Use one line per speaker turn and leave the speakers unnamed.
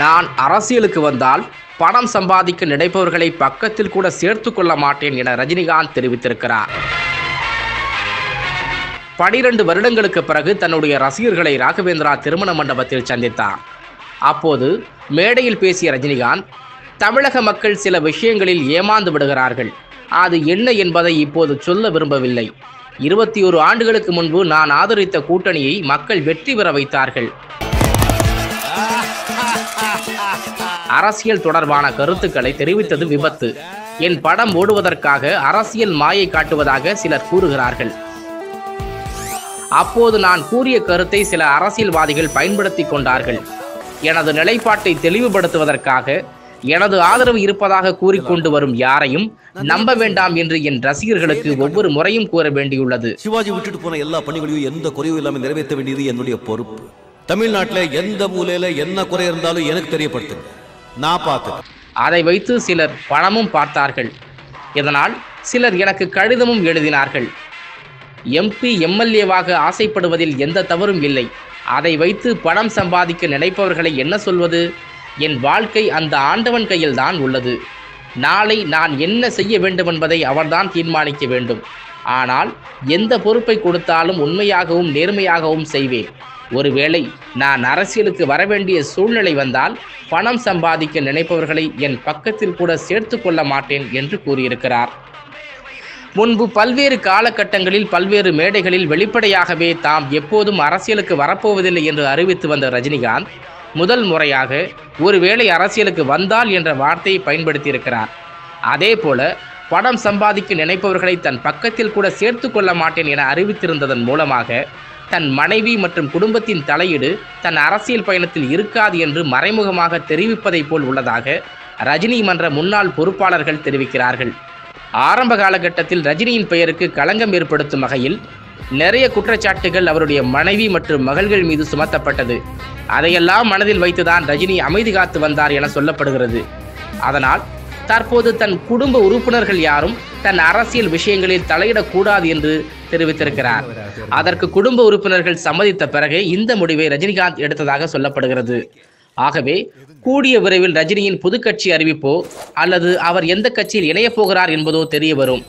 நான் அரசியலுக்கு வந்தால் பணம் சம்பாதிக்க நினைப்பவர்களை பக்கத்தில் கூட சேர்த்து கொள்ள மாட்டேன் என ரஜினிகாந்த் தெரிவித்திருக்கிறார். 12 வருடங்களுக்கு பிறகு தன்னுடைய ரசிகர்களை ராகவேந்திரா திருமண மண்டபத்தில் சந்தித்தார். அப்போது மேடையில் பேசிய ரஜினிகாந்த், தமிழக மக்கள் சில விஷயங்களில் ஏமாந்து விடுகிறார்கள், அது என்ன என்பதை இப்போது சொல்ல விரும்பவில்லை. 21 ஆண்டுகளுக்கு முன்பு நான் ஆதரித்த கூட்டணியை மக்கள் வெற்றி பெற வைத்தார்கள். அரசியல் தொடர்பான கருத்துக்களை தெரிவித்தது விபத்து. என் படம் ஓடுவதற்காக அரசியல் மாயை காட்டுவதாக சிலர் கூறுகிறார்கள். அப்போது நான் கூறிய கருத்தை சில அரசியல்வாதிகள் பயன்படுத்தி கொண்டார்கள். எனது நிலைப்பாட்டை தெளிவுபடுத்துவதற்காக எனது ஆதரவு இருப்பதாக கூறிக்கொண்டு வரும் யாரையும் நம்ப வேண்டாம் என்று என் ரசிகர்களுக்கு ஒவ்வொரு முறையும் கூற வேண்டியுள்ளது.
சிவாஜி விட்டுட்டு போன எல்லா பணிகளையும் எந்த குறையும் இல்லாமல் நிறைவேற்ற வேண்டியது என்னுடைய பொறுப்பு. தமிழ்நாட்டில் எந்த மூலையில என்ன குறை இருந்தாலும் எனக்கு தெரியப்படுத்துங்க, நான் பார்த்து.
அதை வைத்து சிலர் பணமும் பார்த்தார்கள். இதனால் சிலர் எனக்கு கடிதமும் எழுதினார்கள். MP MLAவாக ஆசைப்படுவதில் எந்த தவறும் இல்லை. அதை வைத்து பணம் சம்பாதிக்க நினைப்பவர்களை என்ன சொல்வது? என் வாழ்க்கை அந்த ஆண்டவன் கையில் தான் உள்ளது. நாளை நான் என்ன செய்ய வேண்டும் என்பதை அவர்தான் தீர்மானிக்க வேண்டும். ஆனால் எந்த பொறுப்பை கொடுத்தாலும் உண்மையாகவும் நேர்மையாகவும் செய்வேன். ஒருவேளை நான் அரசியலுக்கு வரவேண்டிய சூழ்நிலை வந்தால் பணம் சம்பாதிக்க நினைப்பவர்களை என் பக்கத்தில் கூட சேர்த்து கொள்ள மாட்டேன் என்று கூறியிருக்கிறார். முன்பு பல்வேறு காலகட்டங்களில் பல்வேறு மேடைகளில் வெளிப்படையாகவே தாம் எப்போதும் அரசியலுக்கு வரப்போவதில்லை என்று அறிவித்து வந்த ரஜினிகாந்த் முதல் முறையாக ஒருவேளை அரசியலுக்கு வந்தால் என்ற வார்த்தையை பயன்படுத்தியிருக்கிறார். அதே போல பணம் சம்பாதிக்க நினைப்பவர்களை தன் பக்கத்தில் கூட சேர்த்து கொள்ள மாட்டேன் என அறிவித்திருந்ததன் மூலமாக தன் மனைவி மற்றும் குடும்பத்தின் தலையீடு தன் அரசியல் பயணத்தில் இருக்காது என்று மறைமுகமாக தெரிவிப்பதை போல் உள்ளதாக ரஜினி மன்ற முன்னாள் பொறுப்பாளர்கள் தெரிவிக்கிறார்கள். ஆரம்ப காலகட்டத்தில் ரஜினியின் பெயருக்கு களங்கம் ஏற்படுத்தும் வகையில் நிறைய குற்றச்சாட்டுகள் அவருடைய மனைவி மற்றும் மகள்கள் மீது சுமத்தப்பட்டது. அதையெல்லாம் மனதில் வைத்துதான் ரஜினி அமைதி காத்து வந்தார் என சொல்லப்படுகிறது. அதனால் தற்போது தன் குடும்ப உறுப்பினர்கள் யாரும் தன் அரசியல் விஷயங்களில் தலையிடக்கூடாது என்று தெரிவித்திருக்கிறார். அதற்கு குடும்ப உறுப்பினர்கள் சம்மதித்த பிறகு இந்த முடிவை ரஜினிகாந்த் எடுத்ததாக சொல்லப்படுகிறது. ஆகவே கூடிய விரைவில் ரஜினியின் புது கட்சி அறிவிப்போ அல்லது அவர் எந்த கட்சியில் இணையப் போகிறார் என்பதோ தெரிய வரும்.